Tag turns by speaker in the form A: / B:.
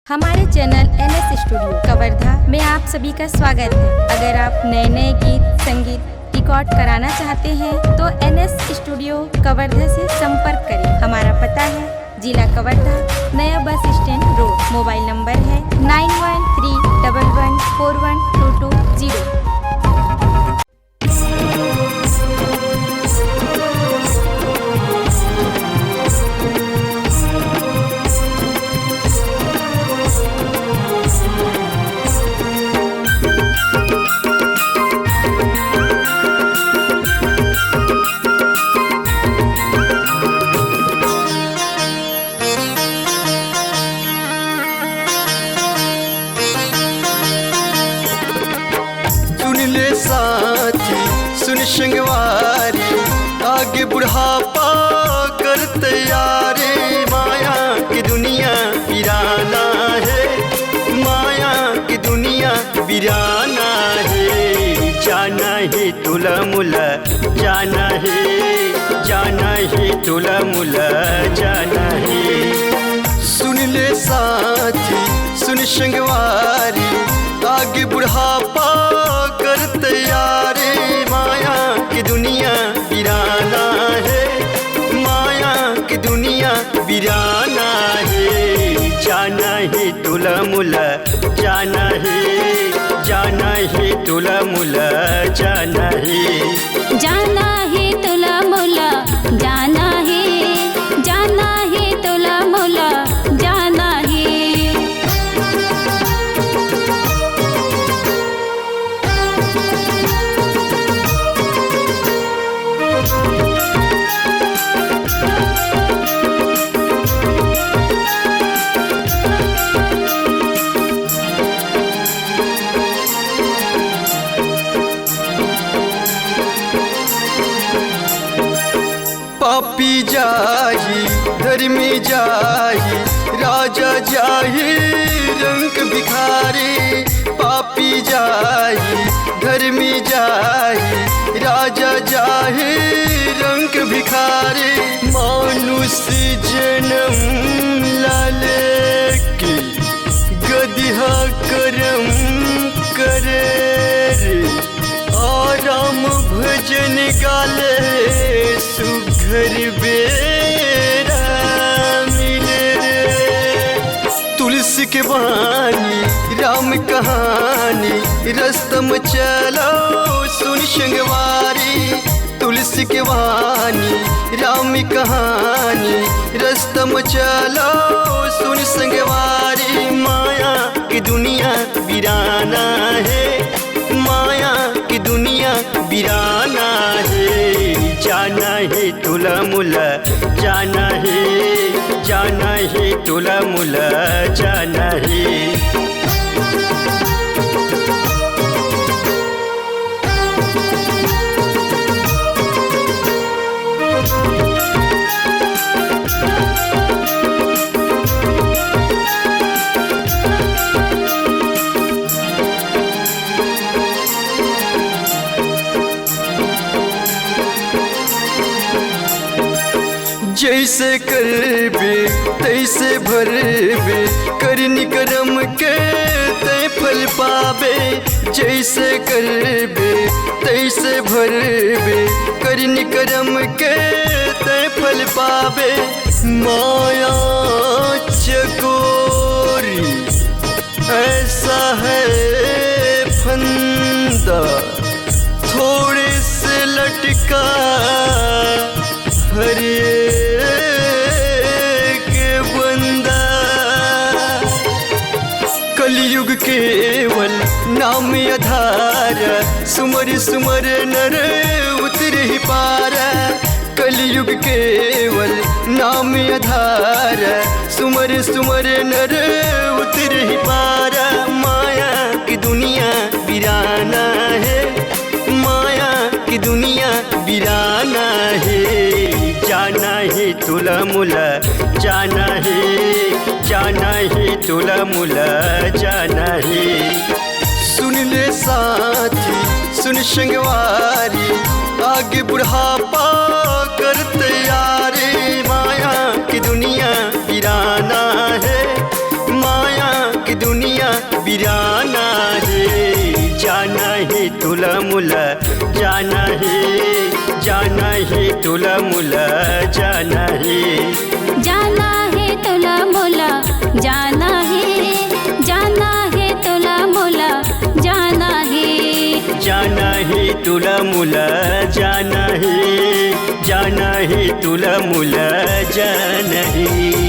A: हमारे channel NS studio Kawardha में आप सभी का स्वागत है। अगर आप नए नए गीत संगीत रिकॉर्ड कराना चाहते हैं तो NS स्टूडियो कवर्धा से संपर्क करें। हमारा पता है जिला कवर्धा, नया bus stand road. Mobile number है 9131141220।
B: सुन संगवारी आगे बुढ़ापा कर तैयारी। माया की दुनिया वीराना है, माया की दुनिया वीराना है। जाना है तुला मुला, जाना है, जाना है तुला मुला, जाना है। सुन ले साथी सुन संगवारी आगे बुढ़ापा कर तैयारी। माया की दुनिया वीराना है, माया की दुनिया वीराना है। जाना है तुला मुला, जाना है, जाना है तुला मुला, जाना है।
C: जाना है तुला मुला, जाना है, जाना है तुला मुला, जाना है।
B: पापी जाही धर्मी जाही, राजा जाही रंग भिखारी। पापी जाही धर्मी जाही, राजा जाही रंग भिखारी। मानुष जन्म लाले की गदिहा करम करे रे। आराम भजन गाले सुघर बेरा मिले रे। तुलसी के बानी राम कहानी, रस्तम चलो सुन संगवारी। तुलसी के बानी राम कहानी, रस्तम चलो सुन संगवारी। माया की दुनिया वीराना है, माया की दुनिया वीराना है। जाना है तुला मुला, जाना है, जाना है तुला मुला, जाना है। जैसे करबे तैसे भरबे, करनी करम के तै फल पाबे। जैसे करबे तैसे भरबे, करनी करम के तै फल पाबे। माया चकोरी ऐसा है फंदा, थोड़े से लटका हरे कलयुग केवल नाम आधार, सुमर सुमर नर उतर ही पारा। कलयुग केवल नाम आधार, सुमर सुमर नर उतर ही पारा। माया की दुनिया वीराना है, माया की दुनिया वीराना है। जाना है तुला मुला, जाना है, जाना है तुला मुला, जाना है। सुन ले साथी सुन संगवारी आगे बुढ़ापा कर तैयारी। माया की दुनिया वीराना है, माया की दुनिया बिराना है। जाना है तुला मुला जाना है तुला मुला जाना है।
C: जाना है तुला मुला जाना है तुला मुला जाना है।
B: जाना है तुला मुला जाना है तुला मुला जाना है।